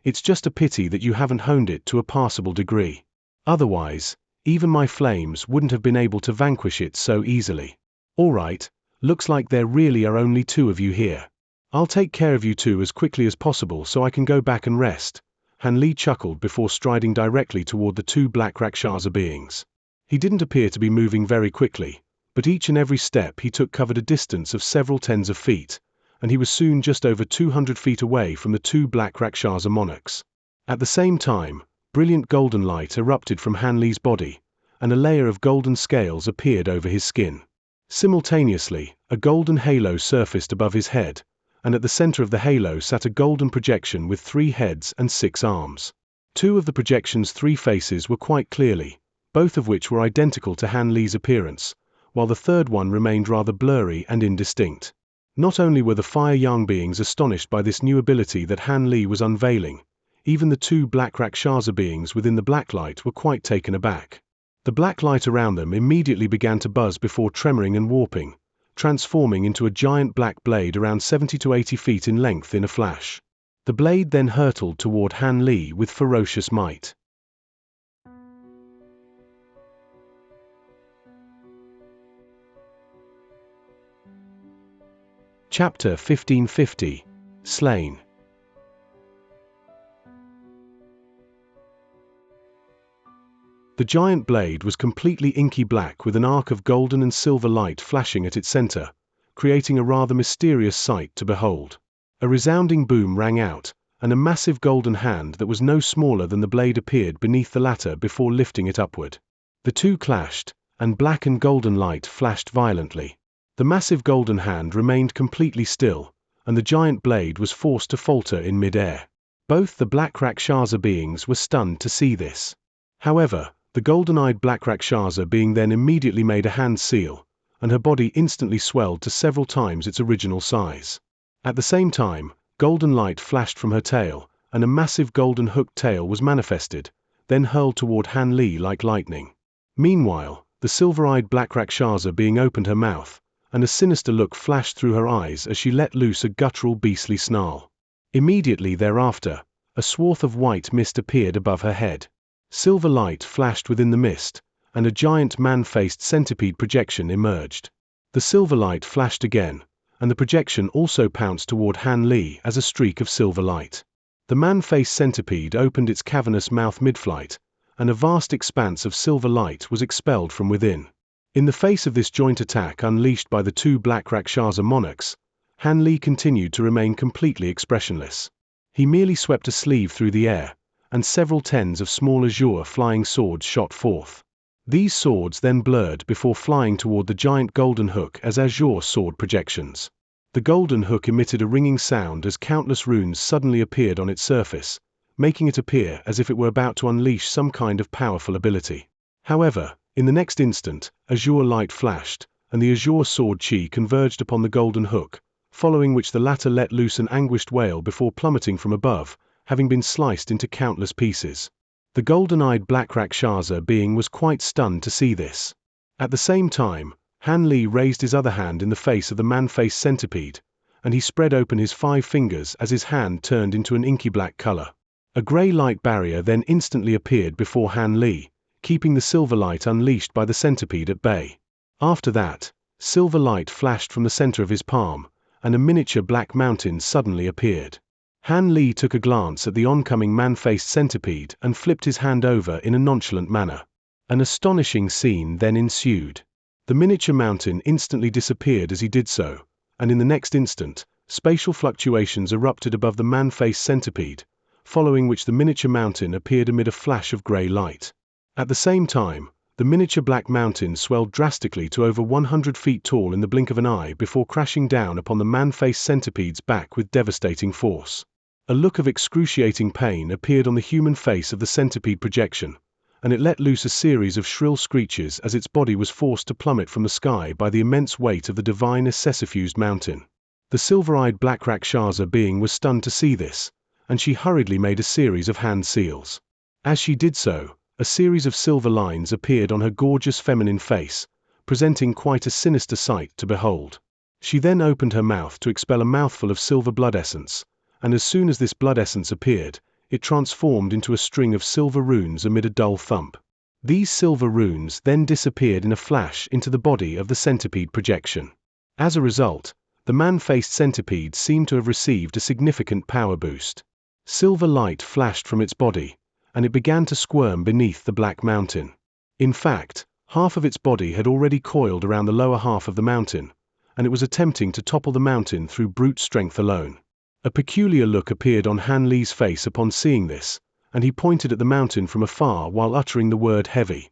It's just a pity that you haven't honed it to a passable degree. Otherwise, even my flames wouldn't have been able to vanquish it so easily. All right, looks like there really are only 2 of you here. I'll take care of you 2 as quickly as possible so I can go back and rest." Han Li chuckled before striding directly toward the 2 black Rakshasa beings. He didn't appear to be moving very quickly, but each and every step he took covered a distance of several tens of feet, and he was soon just over 200 feet away from the 2 black Rakshasa monarchs. At the same time, brilliant golden light erupted from Han Li's body, and a layer of golden scales appeared over his skin. Simultaneously, a golden halo surfaced above his head, and at the center of the halo sat a golden projection with 3 heads and 6 arms. 2 of the projection's 3 faces were quite clearly, both of which were identical to Han Li's appearance, while the third one remained rather blurry and indistinct. Not only were the fire young beings astonished by this new ability that Han Li was unveiling, even the 2 black Rakshasa beings within the black light were quite taken aback. The black light around them immediately began to buzz before tremoring and warping, transforming into a giant black blade around 70 to 80 feet in length in a flash. The blade then hurtled toward Han Li with ferocious might. Chapter 1550. Slain. The giant blade was completely inky black with an arc of golden and silver light flashing at its center, creating a rather mysterious sight to behold. A resounding boom rang out, and a massive golden hand that was no smaller than the blade appeared beneath the latter before lifting it upward. The two clashed, and black and golden light flashed violently. The massive golden hand remained completely still, and the giant blade was forced to falter in mid-air. Both the Black Rakshasa beings were stunned to see this. However, the golden-eyed Black Rakshasa being then immediately made a hand seal, and her body instantly swelled to several times its original size. At the same time, golden light flashed from her tail, and a massive golden hooked tail was manifested, then hurled toward Han Li like lightning. Meanwhile, the silver-eyed Black Rakshasa being opened her mouth, and a sinister look flashed through her eyes as she let loose a guttural beastly snarl. Immediately thereafter, a swath of white mist appeared above her head. Silver light flashed within the mist, and a giant man-faced centipede projection emerged. The silver light flashed again, and the projection also pounced toward Han Li as a streak of silver light. The man-faced centipede opened its cavernous mouth mid-flight, and a vast expanse of silver light was expelled from within. In the face of this joint attack unleashed by the two Black Rakshasa monarchs, Han Li continued to remain completely expressionless. He merely swept a sleeve through the air, and several tens of small azure flying swords shot forth. These swords then blurred before flying toward the giant golden hook as azure sword projections. The golden hook emitted a ringing sound as countless runes suddenly appeared on its surface, making it appear as if it were about to unleash some kind of powerful ability. However, in the next instant, azure light flashed, and the azure sword chi converged upon the golden hook, following which the latter let loose an anguished wail before plummeting from above, having been sliced into countless pieces. The golden-eyed Black Rakshasa being was quite stunned to see this. At the same time, Han Li raised his other hand in the face of the man-faced centipede, and he spread open his 5 fingers as his hand turned into an inky black color. A grey light barrier then instantly appeared before Han Li, keeping the silver light unleashed by the centipede at bay. After that, silver light flashed from the center of his palm, and a miniature black mountain suddenly appeared. Han Li took a glance at the oncoming man-faced centipede and flipped his hand over in a nonchalant manner. An astonishing scene then ensued. The miniature mountain instantly disappeared as he did so, and in the next instant, spatial fluctuations erupted above the man-faced centipede, following which the miniature mountain appeared amid a flash of grey light. At the same time, the miniature black mountain swelled drastically to over 100 feet tall in the blink of an eye before crashing down upon the man-faced centipede's back with devastating force. A look of excruciating pain appeared on the human face of the centipede projection, and it let loose a series of shrill screeches as its body was forced to plummet from the sky by the immense weight of the divine accessifused mountain. The silver-eyed Black Rakshasa being was stunned to see this, and she hurriedly made a series of hand seals. As she did so, a series of silver lines appeared on her gorgeous feminine face, presenting quite a sinister sight to behold. She then opened her mouth to expel a mouthful of silver blood essence, and as soon as this blood essence appeared, it transformed into a string of silver runes amid a dull thump. These silver runes then disappeared in a flash into the body of the centipede projection. As a result, the man-faced centipede seemed to have received a significant power boost. Silver light flashed from its body, and it began to squirm beneath the black mountain. In fact, half of its body had already coiled around the lower half of the mountain, and it was attempting to topple the mountain through brute strength alone. A peculiar look appeared on Han Li's face upon seeing this, and he pointed at the mountain from afar while uttering the word heavy.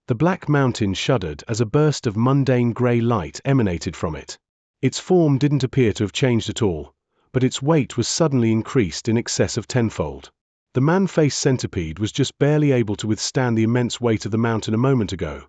The black mountain shuddered as a burst of mundane grey light emanated from it. Its form didn't appear to have changed at all, but its weight was suddenly increased in excess of tenfold. The man-faced centipede was just barely able to withstand the immense weight of the mountain a moment ago,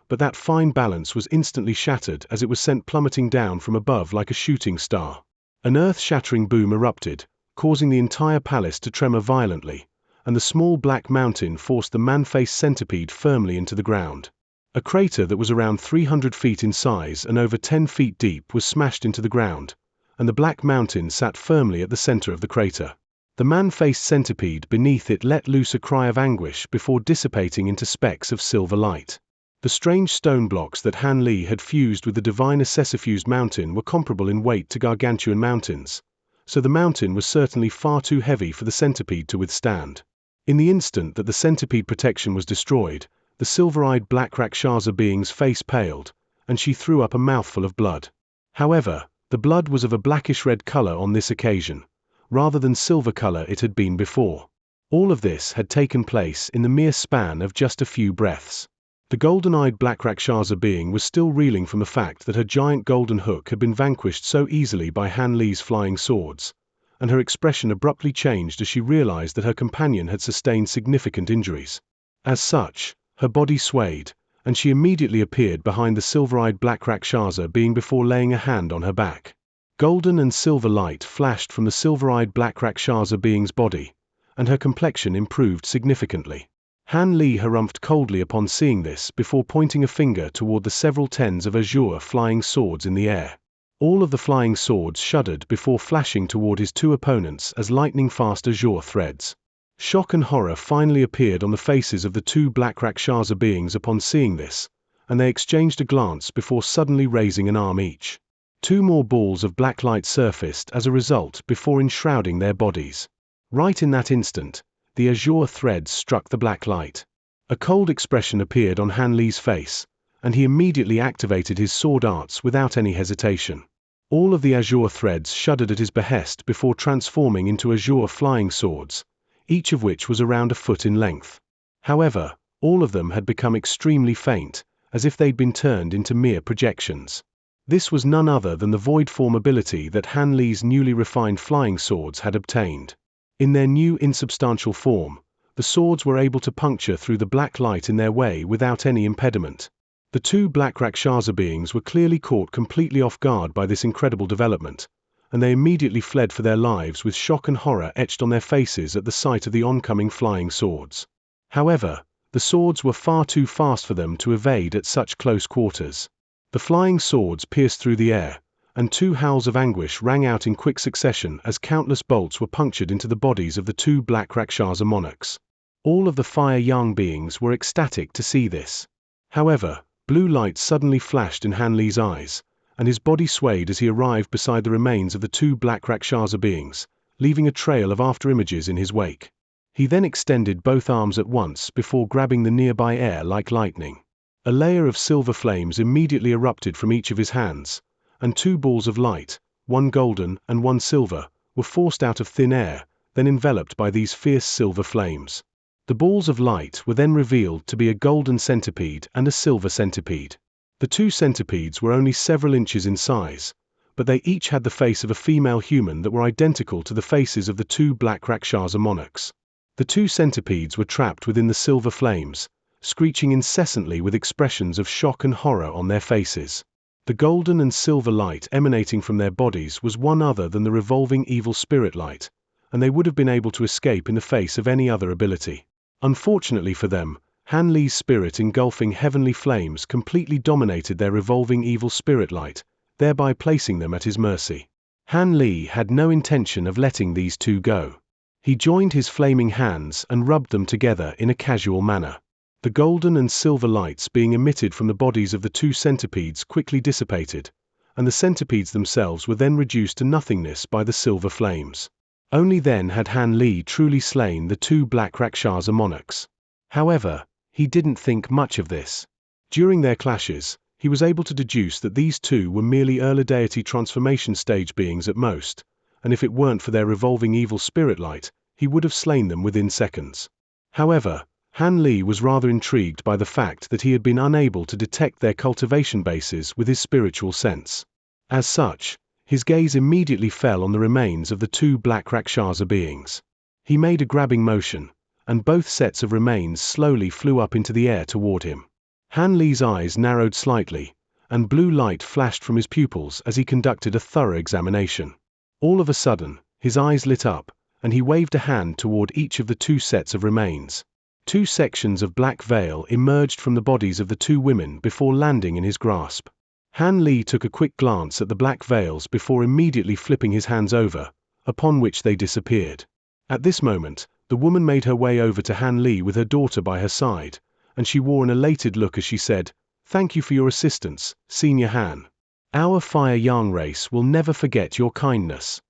but that fine balance was instantly shattered as it was sent plummeting down from above like a shooting star. An earth-shattering boom erupted, causing the entire palace to tremor violently, and the small black mountain forced the man-faced centipede firmly into the ground. A crater that was around 300 feet in size and over 10 feet deep was smashed into the ground, and the black mountain sat firmly at the center of the crater. The man-faced centipede beneath it let loose a cry of anguish before dissipating into specks of silver light. The strange stone blocks that Han Li had fused with the divine accessifused mountain were comparable in weight to gargantuan mountains, so the mountain was certainly far too heavy for the centipede to withstand. In the instant that the centipede protection was destroyed, the silver-eyed black Rakshasa being's face paled, and she threw up a mouthful of blood. However, the blood was of a blackish-red color on this occasion, rather than silver color it had been before. All of this had taken place in the mere span of just a few breaths. The golden-eyed black Rakshasa being was still reeling from the fact that her giant golden hook had been vanquished so easily by Han Li's flying swords, and her expression abruptly changed as she realized that her companion had sustained significant injuries. As such, her body swayed, and she immediately appeared behind the silver-eyed black Rakshasa being before laying a hand on her back. Golden and silver light flashed from the silver-eyed black Rakshasa being's body, and her complexion improved significantly. Han Li harumphed coldly upon seeing this before pointing a finger toward the several tens of azure flying swords in the air. All of the flying swords shuddered before flashing toward his two opponents as lightning-fast azure threads. Shock and horror finally appeared on the faces of the two black Rakshasa beings upon seeing this, and they exchanged a glance before suddenly raising an arm each. Two more balls of black light surfaced as a result before enshrouding their bodies. Right in that instant, the azure threads struck the black light. A cold expression appeared on Han Li's face, and he immediately activated his sword arts without any hesitation. All of the azure threads shuddered at his behest before transforming into azure flying swords, each of which was around a foot in length. However, all of them had become extremely faint, as if they'd been turned into mere projections. This was none other than the void form ability that Han Li's newly refined flying swords had obtained. In their new insubstantial form, the swords were able to puncture through the black light in their way without any impediment. The two black Rakshasa beings were clearly caught completely off guard by this incredible development, and they immediately fled for their lives with shock and horror etched on their faces at the sight of the oncoming flying swords. However, the swords were far too fast for them to evade at such close quarters. The flying swords pierced through the air, and two howls of anguish rang out in quick succession as countless bolts were punctured into the bodies of the two black Rakshasa monarchs. All of the fire-young beings were ecstatic to see this. However, blue light suddenly flashed in Han Li's eyes, and his body swayed as he arrived beside the remains of the two black Rakshasa beings, leaving a trail of afterimages in his wake. He then extended both arms at once before grabbing the nearby air like lightning. A layer of silver flames immediately erupted from each of his hands, and two balls of light, one golden and one silver, were forced out of thin air, then enveloped by these fierce silver flames. The balls of light were then revealed to be a golden centipede and a silver centipede. The two centipedes were only several inches in size, but they each had the face of a female human that were identical to the faces of the two black Rakshasa monarchs. The two centipedes were trapped within the silver flames, screeching incessantly with expressions of shock and horror on their faces. The golden and silver light emanating from their bodies was one other than the revolving evil spirit light, and they would have been able to escape in the face of any other ability. Unfortunately for them, Han Li's spirit engulfing heavenly flames completely dominated their revolving evil spirit light, thereby placing them at his mercy. Han Li had no intention of letting these two go. He joined his flaming hands and rubbed them together in a casual manner. The golden and silver lights being emitted from the bodies of the two centipedes quickly dissipated, and the centipedes themselves were then reduced to nothingness by the silver flames. Only then had Han Li truly slain the two black Rakshasa monarchs. However, he didn't think much of this. During their clashes, he was able to deduce that these two were merely early deity transformation stage beings at most, and if it weren't for their revolving evil spirit light, he would have slain them within seconds. However, Han Li was rather intrigued by the fact that he had been unable to detect their cultivation bases with his spiritual sense. As such, his gaze immediately fell on the remains of the two black Rakshasa beings. He made a grabbing motion, and both sets of remains slowly flew up into the air toward him. Han Li's eyes narrowed slightly, and blue light flashed from his pupils as he conducted a thorough examination. All of a sudden, his eyes lit up, and he waved a hand toward each of the two sets of remains. Two sections of black veil emerged from the bodies of the two women before landing in his grasp. Han Li took a quick glance at the black veils before immediately flipping his hands over, upon which they disappeared. At this moment, the woman made her way over to Han Li with her daughter by her side, and she wore an elated look as she said, "Thank you for your assistance, Senior Han. Our Fire Yang race will never forget your kindness."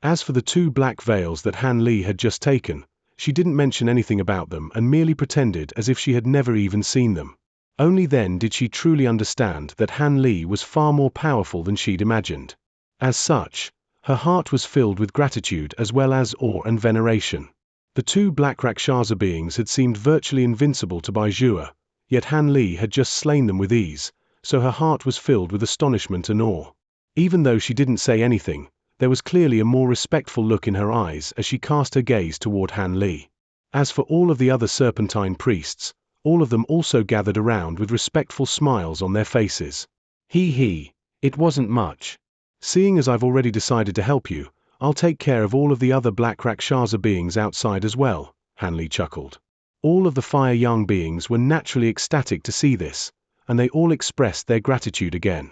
As for the 2 black veils that Han Li had just taken, she didn't mention anything about them and merely pretended as if she had never even seen them. Only then did she truly understand that Han Li was far more powerful than she'd imagined. As such, her heart was filled with gratitude as well as awe and veneration. The 2 black Rakshasa beings had seemed virtually invincible to Baizhua, yet Han Li had just slain them with ease, so her heart was filled with astonishment and awe. Even though she didn't say anything, there was clearly a more respectful look in her eyes as she cast her gaze toward Han Li. As for all of the other serpentine priests, all of them also gathered around with respectful smiles on their faces. It wasn't much. Seeing as I've already decided to help you, I'll take care of all of the other black Rakshasa beings outside as well, Han Li chuckled. All of the Fire Yang beings were naturally ecstatic to see this, and they all expressed their gratitude again.